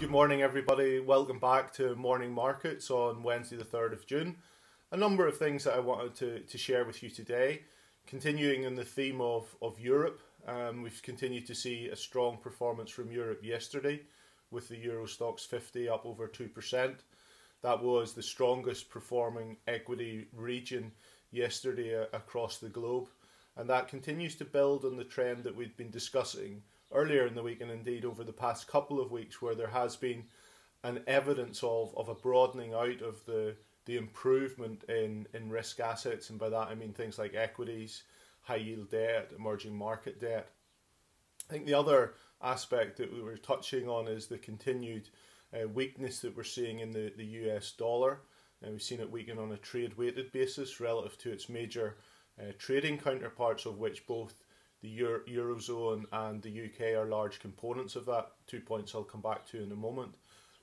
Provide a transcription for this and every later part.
Good morning, everybody. Welcome back to Morning Markets on Wednesday the 3rd of June. A number of things that I wanted to share with you today. Continuing in the theme of Europe, we've continued to see a strong performance from Europe yesterday with the Euro Stoxx 50 up over 2%. That was the strongest performing equity region yesterday across the globe. And that continues to build on the trend that we've been discussing earlier in the week and indeed over the past couple of weeks, where there has been an evidence of a broadening out of the improvement in risk assets. And by that I mean things like equities, high yield debt, emerging market debt. I think the other aspect that we were touching on is the continued weakness that we're seeing in the US dollar. And we've seen it weaken on a trade weighted basis relative to its major trading counterparts, of which both the Eurozone and the UK are large components of that. 2 points I'll come back to in a moment.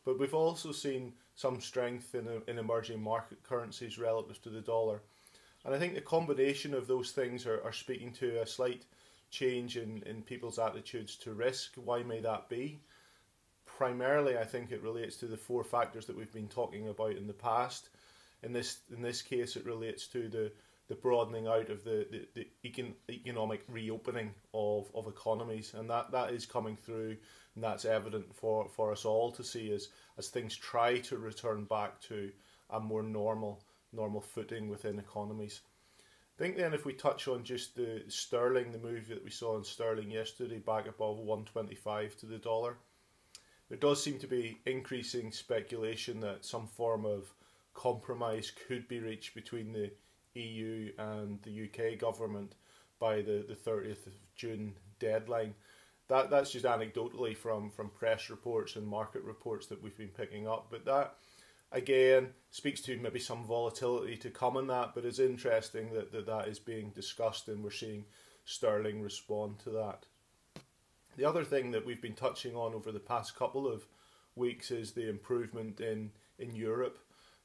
But we've also seen some strength in emerging market currencies relative to the dollar. And I think the combination of those things are speaking to a slight change in people's attitudes to risk. Why may that be? Primarily, I think it relates to the four factors that we've been talking about in the past. In this case, it relates to the broadening out of the economic reopening of economies, and that is coming through, and that's evident for us all to see as things try to return back to a more normal footing within economies. I think then if we touch on just the sterling, the move that we saw in sterling yesterday back above 125 to the dollar, there does seem to be increasing speculation that some form of compromise could be reached between the EU and the UK government by the 30th of June deadline. That's just anecdotally from press reports and market reports that we've been picking up, but that again speaks to maybe some volatility to come in that, but it's interesting that is being discussed and we're seeing sterling respond to that. The other thing that we've been touching on over the past couple of weeks is the improvement in Europe,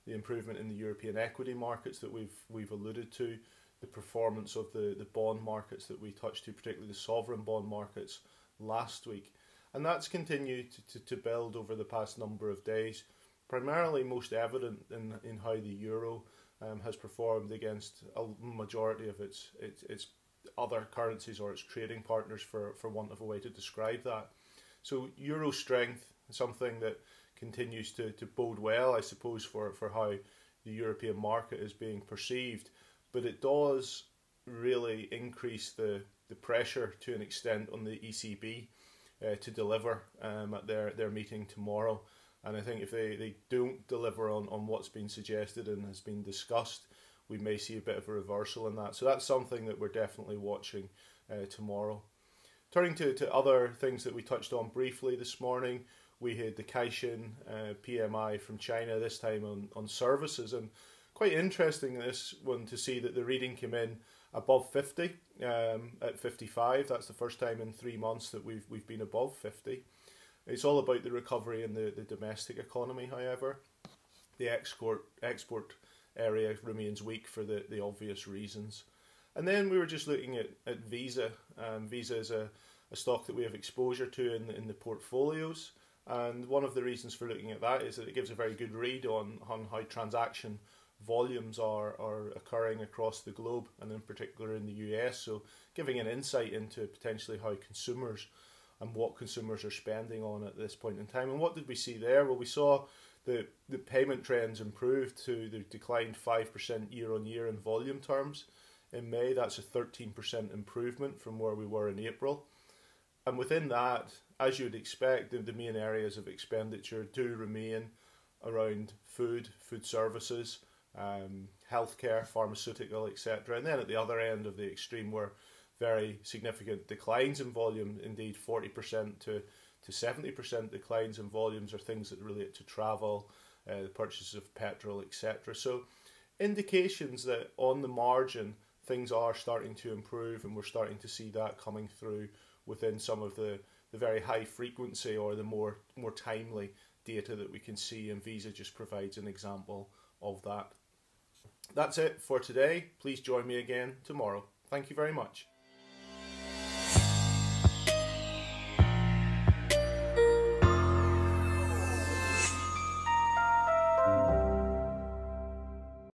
the improvement in the European equity markets that we've alluded to, the performance of the bond markets that we touched to, particularly the sovereign bond markets last week. And that's continued to build over the past number of days, primarily most evident in how the euro has performed against a majority of its other currencies or its trading partners, for want of a way to describe that. So euro strength is something that continues to bode well, I suppose, for how the European market is being perceived. But it does really increase the pressure to an extent on the ECB to deliver at their meeting tomorrow. And I think if they don't deliver on what's been suggested and has been discussed, we may see a bit of a reversal in that. So that's something that we're definitely watching tomorrow. Turning to other things that we touched on briefly this morning, we had the Caixin PMI from China, this time on services, and quite interesting this one to see that the reading came in above 50 at 55. That's the first time in 3 months that we've been above 50. It's all about the recovery in the domestic economy, however. The export area remains weak for the obvious reasons. And then we were just looking at Visa. Visa is a stock that we have exposure to in the portfolios. And one of the reasons for looking at that is that it gives a very good read on how transaction volumes are occurring across the globe, and in particular in the US. So giving an insight into potentially how consumers and what consumers are spending on at this point in time. And what did we see there? Well, we saw the payment trends improved to the declined 5% year on year in volume terms. In May, that's a 13% improvement from where we were in April. And within that, as you would expect, the main areas of expenditure do remain around food services, healthcare, pharmaceutical, etc. And then at the other end of the extreme were very significant declines in volume, indeed 40% to 70% declines in volumes, are things that relate to travel, the purchase of petrol, etc. So indications that on the margin things are starting to improve, and we're starting to see that coming through within some of the very high frequency or the more timely data that we can see, and Visa just provides an example of that. That's it for today. Please join me again tomorrow. Thank you very much.